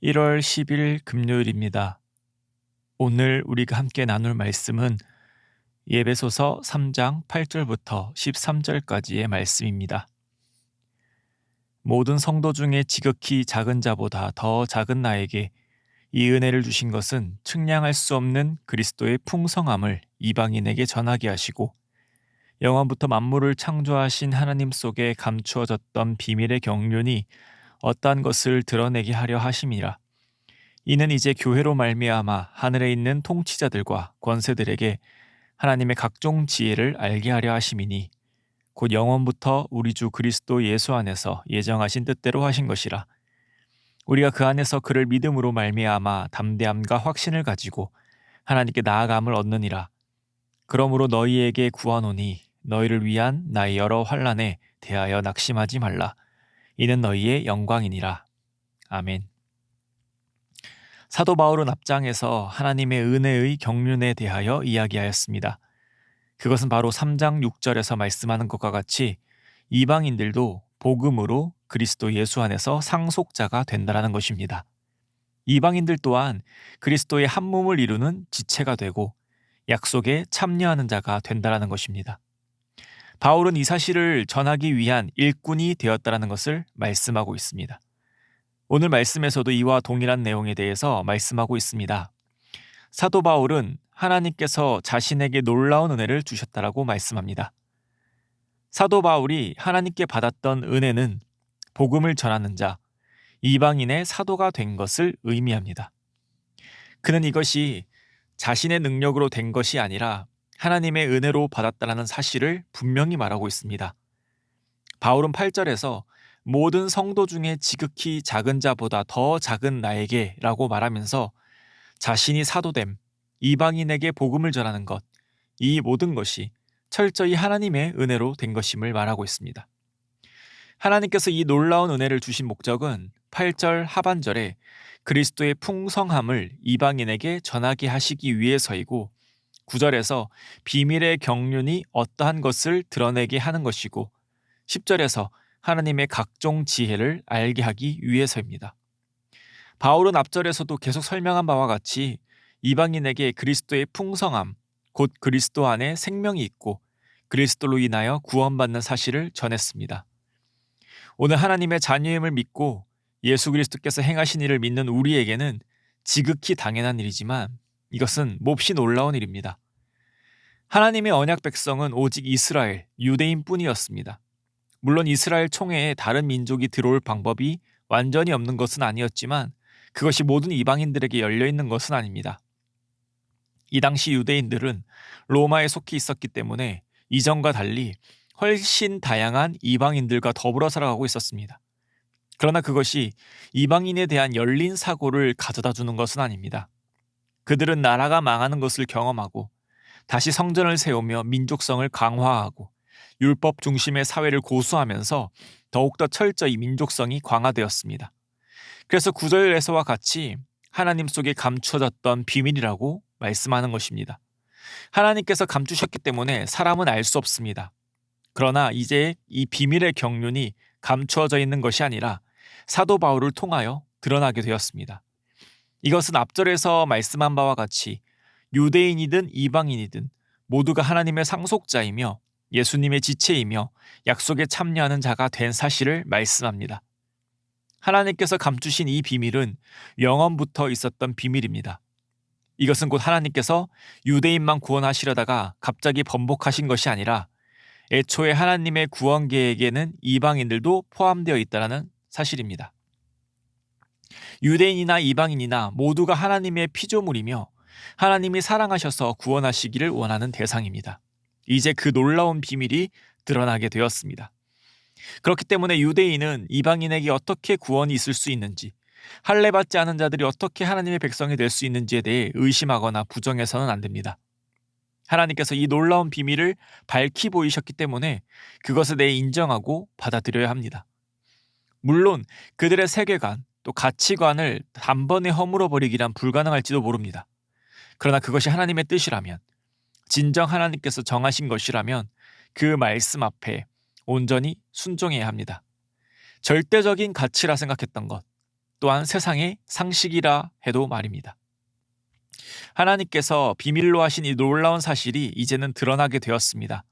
1월 10일 금요일입니다. 오늘 우리가 함께 나눌 말씀은 예배소서 3장 8절부터 13절까지의 말씀입니다. 모든 성도 중에 지극히 작은 자보다 더 작은 나에게 이 은혜를 주신 것은 측량할 수 없는 그리스도의 풍성함을 이방인에게 전하게 하시고 영원부터 만물을 창조하신 하나님 속에 감추어졌던 비밀의 경륜이 어떠한 것을 드러내게 하려 하심이라. 이는 이제 교회로 말미암아 하늘에 있는 통치자들과 권세들에게 하나님의 각종 지혜를 알게 하려 하심이니 곧 영원부터 우리 주 그리스도 예수 안에서 예정하신 뜻대로 하신 것이라. 우리가 그 안에서 그를 믿음으로 말미암아 담대함과 확신을 가지고 하나님께 나아감을 얻느니라. 그러므로 너희에게 구하노니 너희를 위한 나의 여러 환난에 대하여 낙심하지 말라. 이는 너희의 영광이니라. 아멘. 사도 바울은 앞장에서 하나님의 은혜의 경륜에 대하여 이야기하였습니다. 그것은 바로 3장 6절에서 말씀하는 것과 같이 이방인들도 복음으로 그리스도 예수 안에서 상속자가 된다는 것입니다. 이방인들 또한 그리스도의 한 몸을 이루는 지체가 되고 약속에 참여하는 자가 된다는 것입니다. 바울은 이 사실을 전하기 위한 일꾼이 되었다는 것을 말씀하고 있습니다. 오늘 말씀에서도 이와 동일한 내용에 대해서 말씀하고 있습니다. 사도 바울은 하나님께서 자신에게 놀라운 은혜를 주셨다라고 말씀합니다. 사도 바울이 하나님께 받았던 은혜는 복음을 전하는 자, 이방인의 사도가 된 것을 의미합니다. 그는 이것이 자신의 능력으로 된 것이 아니라 하나님의 은혜로 받았다는 사실을 분명히 말하고 있습니다. 바울은 8절에서 모든 성도 중에 지극히 작은 자보다 더 작은 나에게 라고 말하면서 자신이 사도됨, 이방인에게 복음을 전하는 것, 이 모든 것이 철저히 하나님의 은혜로 된 것임을 말하고 있습니다. 하나님께서 이 놀라운 은혜를 주신 목적은 8절 하반절에 그리스도의 풍성함을 이방인에게 전하게 하시기 위해서이고 9절에서 비밀의 경륜이 어떠한 것을 드러내게 하는 것이고 10절에서 하나님의 각종 지혜를 알게 하기 위해서입니다. 바울은 앞절에서도 계속 설명한 바와 같이 이방인에게 그리스도의 풍성함, 곧 그리스도 안에 생명이 있고 그리스도로 인하여 구원받는 사실을 전했습니다. 오늘 하나님의 자녀임을 믿고 예수 그리스도께서 행하신 일을 믿는 우리에게는 지극히 당연한 일이지만 이것은 몹시 놀라운 일입니다. 하나님의 언약 백성은 오직 이스라엘, 유대인뿐이었습니다. 물론 이스라엘 총회에 다른 민족이 들어올 방법이 완전히 없는 것은 아니었지만 그것이 모든 이방인들에게 열려있는 것은 아닙니다. 이 당시 유대인들은 로마에 속해 있었기 때문에 이전과 달리 훨씬 다양한 이방인들과 더불어 살아가고 있었습니다. 그러나 그것이 이방인에 대한 열린 사고를 가져다 주는 것은 아닙니다. 그들은 나라가 망하는 것을 경험하고 다시 성전을 세우며 민족성을 강화하고 율법 중심의 사회를 고수하면서 더욱더 철저히 민족성이 강화되었습니다. 그래서 9절에서와 같이 하나님 속에 감추어졌던 비밀이라고 말씀하는 것입니다. 하나님께서 감추셨기 때문에 사람은 알 수 없습니다. 그러나 이제 이 비밀의 경륜이 감추어져 있는 것이 아니라 사도 바울을 통하여 드러나게 되었습니다. 이것은 앞절에서 말씀한 바와 같이 유대인이든 이방인이든 모두가 하나님의 상속자이며 예수님의 지체이며 약속에 참여하는 자가 된 사실을 말씀합니다. 하나님께서 감추신 이 비밀은 영원부터 있었던 비밀입니다. 이것은 곧 하나님께서 유대인만 구원하시려다가 갑자기 번복하신 것이 아니라 애초에 하나님의 구원 계획에는 이방인들도 포함되어 있다는 사실입니다. 유대인이나 이방인이나 모두가 하나님의 피조물이며 하나님이 사랑하셔서 구원하시기를 원하는 대상입니다. 이제 그 놀라운 비밀이 드러나게 되었습니다. 그렇기 때문에 유대인은 이방인에게 어떻게 구원이 있을 수 있는지, 할례받지 않은 자들이 어떻게 하나님의 백성이 될 수 있는지에 대해 의심하거나 부정해서는 안 됩니다. 하나님께서 이 놀라운 비밀을 밝히 보이셨기 때문에 그것에 대해 인정하고 받아들여야 합니다. 물론 그들의 세계관, 또 가치관을 단번에 허물어 버리기란 불가능할지도 모릅니다. 그러나 그것이 하나님의 뜻이라면, 진정 하나님께서 정하신 것이라면 그 말씀 앞에 온전히 순종해야 합니다. 절대적인 가치라 생각했던 것, 또한 세상의 상식이라 해도 말입니다. 하나님께서 비밀로 하신 이 놀라운 사실이 이제는 드러나게 되었습니다.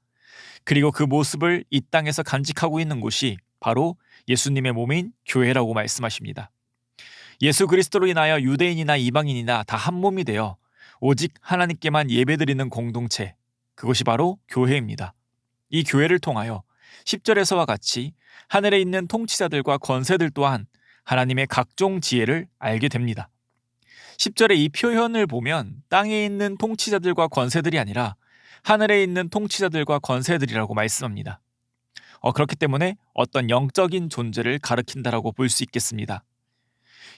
그리고 그 모습을 이 땅에서 간직하고 있는 곳이 바로 예수님의 몸인 교회라고 말씀하십니다. 예수 그리스도로 인하여 유대인이나 이방인이나 다 한 몸이 되어 오직 하나님께만 예배드리는 공동체, 그것이 바로 교회입니다. 이 교회를 통하여 10절에서와 같이 하늘에 있는 통치자들과 권세들 또한 하나님의 각종 지혜를 알게 됩니다. 10절의 이 표현을 보면 땅에 있는 통치자들과 권세들이 아니라 하늘에 있는 통치자들과 권세들이라고 말씀합니다. 그렇기 때문에 어떤 영적인 존재를 가리킨다라고 볼 수 있겠습니다.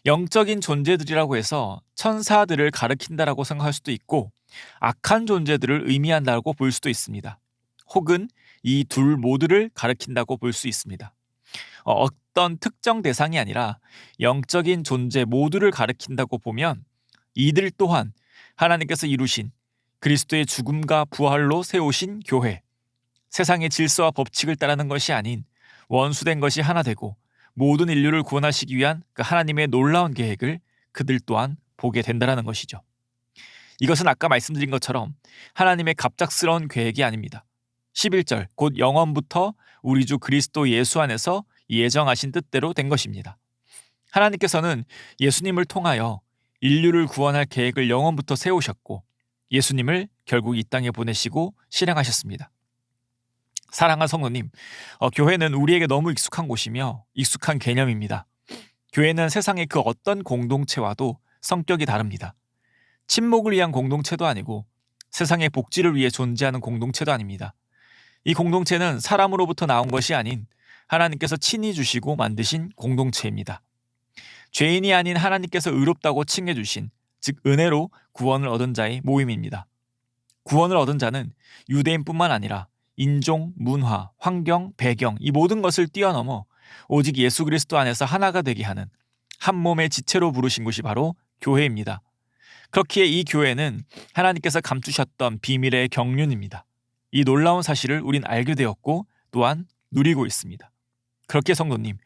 영적인 존재들이라고 해서 천사들을 가리킨다라고 생각할 수도 있고 악한 존재들을 의미한다고 볼 수도 있습니다. 혹은 이 둘 모두를 가리킨다고 볼 수 있습니다. 어떤 특정 대상이 아니라 영적인 존재 모두를 가리킨다고 보면 이들 또한 하나님께서 이루신 그리스도의 죽음과 부활로 세우신 교회, 세상의 질서와 법칙을 따르는 것이 아닌 원수된 것이 하나 되고 모든 인류를 구원하시기 위한 그 하나님의 놀라운 계획을 그들 또한 보게 된다는 것이죠. 이것은 아까 말씀드린 것처럼 하나님의 갑작스러운 계획이 아닙니다. 11절, 곧 영원부터 우리 주 그리스도 예수 안에서 예정하신 뜻대로 된 것입니다. 하나님께서는 예수님을 통하여 인류를 구원할 계획을 영원부터 세우셨고 예수님을 결국 이 땅에 보내시고 실행하셨습니다. 사랑하는 성도님, 교회는 우리에게 너무 익숙한 곳이며 익숙한 개념입니다. 교회는 세상의 그 어떤 공동체와도 성격이 다릅니다. 친목을 위한 공동체도 아니고 세상의 복지를 위해 존재하는 공동체도 아닙니다. 이 공동체는 사람으로부터 나온 것이 아닌 하나님께서 친히 주시고 만드신 공동체입니다. 죄인이 아닌 하나님께서 의롭다고 칭해 주신, 즉 은혜로 구원을 얻은 자의 모임입니다. 구원을 얻은 자는 유대인뿐만 아니라 인종, 문화, 환경, 배경 이 모든 것을 뛰어넘어 오직 예수 그리스도 안에서 하나가 되게 하는 한 몸의 지체로 부르신 곳이 바로 교회입니다. 그렇기에 이 교회는 하나님께서 감추셨던 비밀의 경륜입니다. 이 놀라운 사실을 우린 알게 되었고 또한 누리고 있습니다. 그렇게 성도님,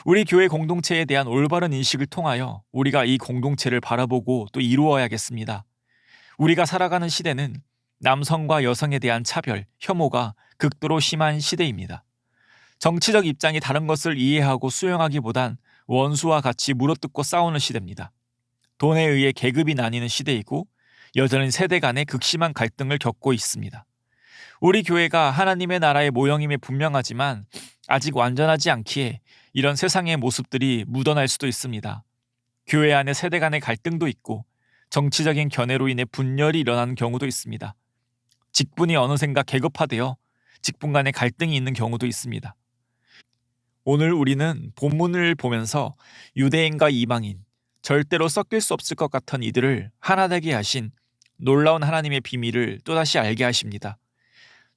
우리 교회 공동체에 대한 올바른 인식을 통하여 우리가 이 공동체를 바라보고 또 이루어야겠습니다. 우리가 살아가는 시대는 남성과 여성에 대한 차별, 혐오가 극도로 심한 시대입니다. 정치적 입장이 다른 것을 이해하고 수용하기보단 원수와 같이 물어뜯고 싸우는 시대입니다. 돈에 의해 계급이 나뉘는 시대이고 여전히 세대 간의 극심한 갈등을 겪고 있습니다. 우리 교회가 하나님의 나라의 모형임에 분명하지만 아직 완전하지 않기에 이런 세상의 모습들이 묻어날 수도 있습니다. 교회 안에 세대 간의 갈등도 있고 정치적인 견해로 인해 분열이 일어나는 경우도 있습니다. 직분이 어느샌가 계급화되어 직분 간의 갈등이 있는 경우도 있습니다. 오늘 우리는 본문을 보면서 유대인과 이방인, 절대로 섞일 수 없을 것 같은 이들을 하나 되게 하신 놀라운 하나님의 비밀을 또다시 알게 하십니다.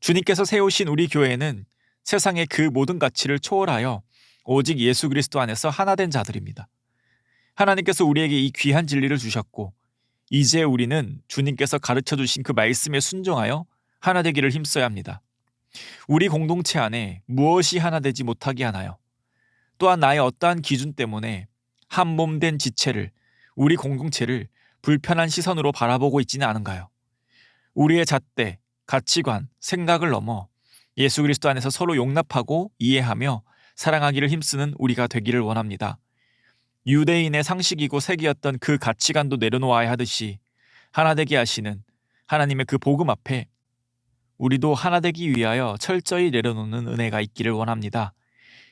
주님께서 세우신 우리 교회는 세상의 그 모든 가치를 초월하여 오직 예수 그리스도 안에서 하나 된 자들입니다. 하나님께서 우리에게 이 귀한 진리를 주셨고 이제 우리는 주님께서 가르쳐 주신 그 말씀에 순종하여 하나 되기를 힘써야 합니다. 우리 공동체 안에 무엇이 하나 되지 못하게 하나요? 또한 나의 어떠한 기준 때문에 한 몸 된 지체를, 우리 공동체를 불편한 시선으로 바라보고 있지는 않은가요? 우리의 잣대, 가치관, 생각을 넘어 예수 그리스도 안에서 서로 용납하고 이해하며 사랑하기를 힘쓰는 우리가 되기를 원합니다. 유대인의 상식이고 색이었던 그 가치관도 내려놓아야 하듯이 하나 되게 하시는 하나님의 그 복음 앞에 우리도 하나 되기 위하여 철저히 내려놓는 은혜가 있기를 원합니다.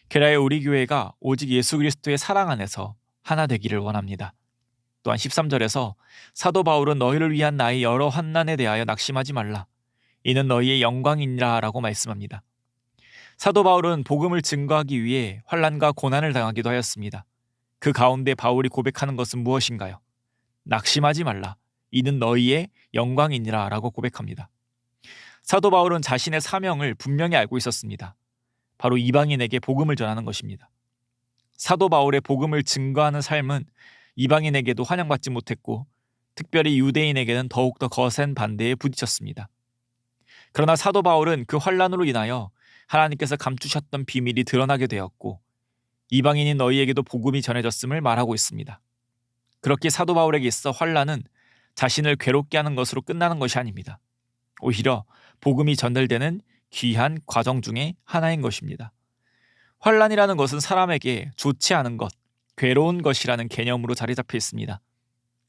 게라의 우리 교회가 오직 예수 그리스도의 사랑 안에서 하나 되기를 원합니다. 또한 13절에서 사도 바울은 너희를 위한 나의 여러 환난에 대하여 낙심하지 말라. 이는 너희의 영광이니라 라고 말씀합니다. 사도 바울은 복음을 증거하기 위해 환난과 고난을 당하기도 하였습니다. 그 가운데 바울이 고백하는 것은 무엇인가요? 낙심하지 말라. 이는 너희의 영광이니라 라고 고백합니다. 사도 바울은 자신의 사명을 분명히 알고 있었습니다. 바로 이방인에게 복음을 전하는 것입니다. 사도 바울의 복음을 증거하는 삶은 이방인에게도 환영받지 못했고 특별히 유대인에게는 더욱더 거센 반대에 부딪혔습니다. 그러나 사도 바울은 그 환난으로 인하여 하나님께서 감추셨던 비밀이 드러나게 되었고 이방인인 너희에게도 복음이 전해졌음을 말하고 있습니다. 그렇게 사도 바울에게 있어 환난은 자신을 괴롭게 하는 것으로 끝나는 것이 아닙니다. 오히려 복음이 전달되는 귀한 과정 중에 하나인 것입니다. 환난이라는 것은 사람에게 좋지 않은 것, 괴로운 것이라는 개념으로 자리 잡혀 있습니다.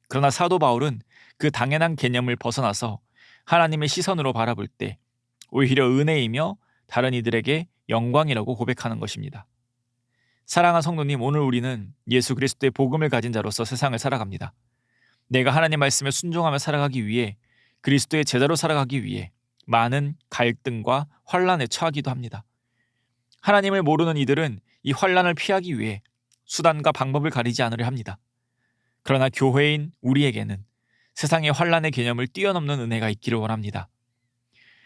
그러나 사도 바울은 그 당연한 개념을 벗어나서 하나님의 시선으로 바라볼 때 오히려 은혜이며 다른 이들에게 영광이라고 고백하는 것입니다. 사랑하는 성도님, 오늘 우리는 예수 그리스도의 복음을 가진 자로서 세상을 살아갑니다. 내가 하나님 말씀에 순종하며 살아가기 위해, 그리스도의 제자로 살아가기 위해 많은 갈등과 환난에 처하기도 합니다. 하나님을 모르는 이들은 이 환난을 피하기 위해 수단과 방법을 가리지 않으려 합니다. 그러나 교회인 우리에게는 세상의 환난의 개념을 뛰어넘는 은혜가 있기를 원합니다.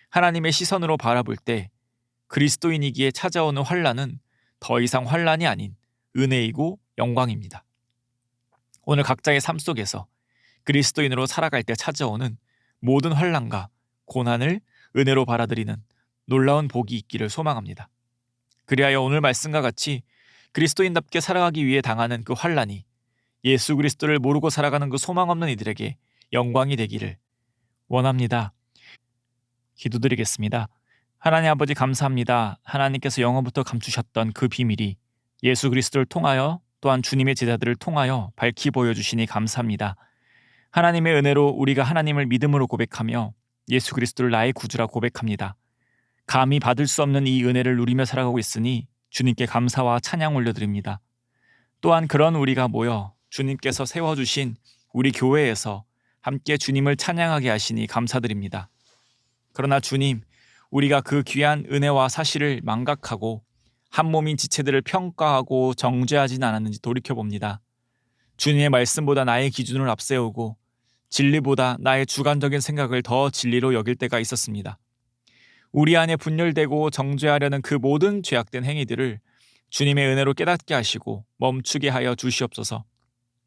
하나님의 시선으로 바라볼 때 그리스도인이기에 찾아오는 환난은 더 이상 환난이 아닌 은혜이고 영광입니다. 오늘 각자의 삶 속에서 그리스도인으로 살아갈 때 찾아오는 모든 환난과 고난을 은혜로 받아들이는 놀라운 복이 있기를 소망합니다. 그리하여 오늘 말씀과 같이 그리스도인답게 살아가기 위해 당하는 그 환난이 예수 그리스도를 모르고 살아가는 그 소망 없는 이들에게 영광이 되기를 원합니다. 기도드리겠습니다. 하나님 아버지, 감사합니다. 하나님께서 영원부터 감추셨던 그 비밀이 예수 그리스도를 통하여, 또한 주님의 제자들을 통하여 밝히 보여주시니 감사합니다. 하나님의 은혜로 우리가 하나님을 믿음으로 고백하며 예수 그리스도를 나의 구주라 고백합니다. 감히 받을 수 없는 이 은혜를 누리며 살아가고 있으니 주님께 감사와 찬양 올려드립니다. 또한 그런 우리가 모여 주님께서 세워주신 우리 교회에서 함께 주님을 찬양하게 하시니 감사드립니다. 그러나 주님, 우리가 그 귀한 은혜와 사실을 망각하고 한 몸인 지체들을 평가하고 정죄하진 않았는지 돌이켜봅니다. 주님의 말씀보다 나의 기준을 앞세우고 진리보다 나의 주관적인 생각을 더 진리로 여길 때가 있었습니다. 우리 안에 분열되고 정죄하려는 그 모든 죄악된 행위들을 주님의 은혜로 깨닫게 하시고 멈추게 하여 주시옵소서.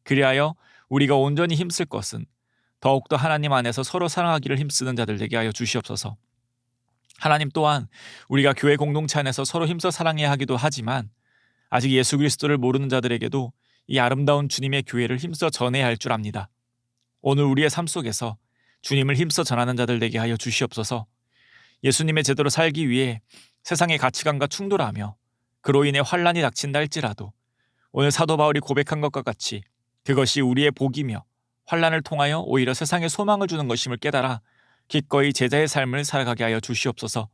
그리하여 우리가 온전히 힘쓸 것은 더욱더 하나님 안에서 서로 사랑하기를 힘쓰는 자들 되게 하여 주시옵소서. 하나님 또한 우리가 교회 공동체 안에서 서로 힘써 사랑해야 하기도 하지만 아직 예수 그리스도를 모르는 자들에게도 이 아름다운 주님의 교회를 힘써 전해야 할 줄 압니다. 오늘 우리의 삶 속에서 주님을 힘써 전하는 자들 되게 하여 주시옵소서. 예수님의 제대로 살기 위해 세상의 가치관과 충돌하며 그로 인해 환난이 닥친다 할지라도 오늘 사도 바울이 고백한 것과 같이 그것이 우리의 복이며 환난을 통하여 오히려 세상에 소망을 주는 것임을 깨달아 기꺼이 제자의 삶을 살아가게 하여 주시옵소서.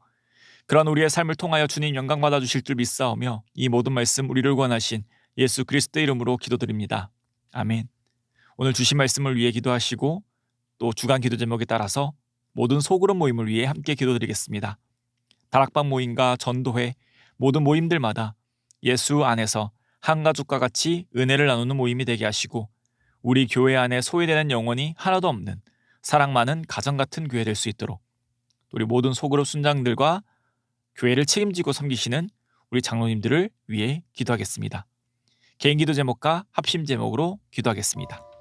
그런 우리의 삶을 통하여 주님 영광 받아 주실 줄 믿사오며 이 모든 말씀 우리를 권하신 예수 그리스도의 이름으로 기도드립니다. 아멘. 오늘 주신 말씀을 위해 기도하시고 또 주간 기도 제목에 따라서 모든 소그룹 모임을 위해 함께 기도드리겠습니다. 다락방 모임과 전도회 모든 모임들마다 예수 안에서 한 가족과 같이 은혜를 나누는 모임이 되게 하시고 우리 교회 안에 소외되는 영혼이 하나도 없는 사랑 많은 가정 같은 교회 될 수 있도록 우리 모든 소그룹 순장들과 교회를 책임지고 섬기시는 우리 장로님들을 위해 기도하겠습니다. 개인 기도 제목과 합심 제목으로 기도하겠습니다.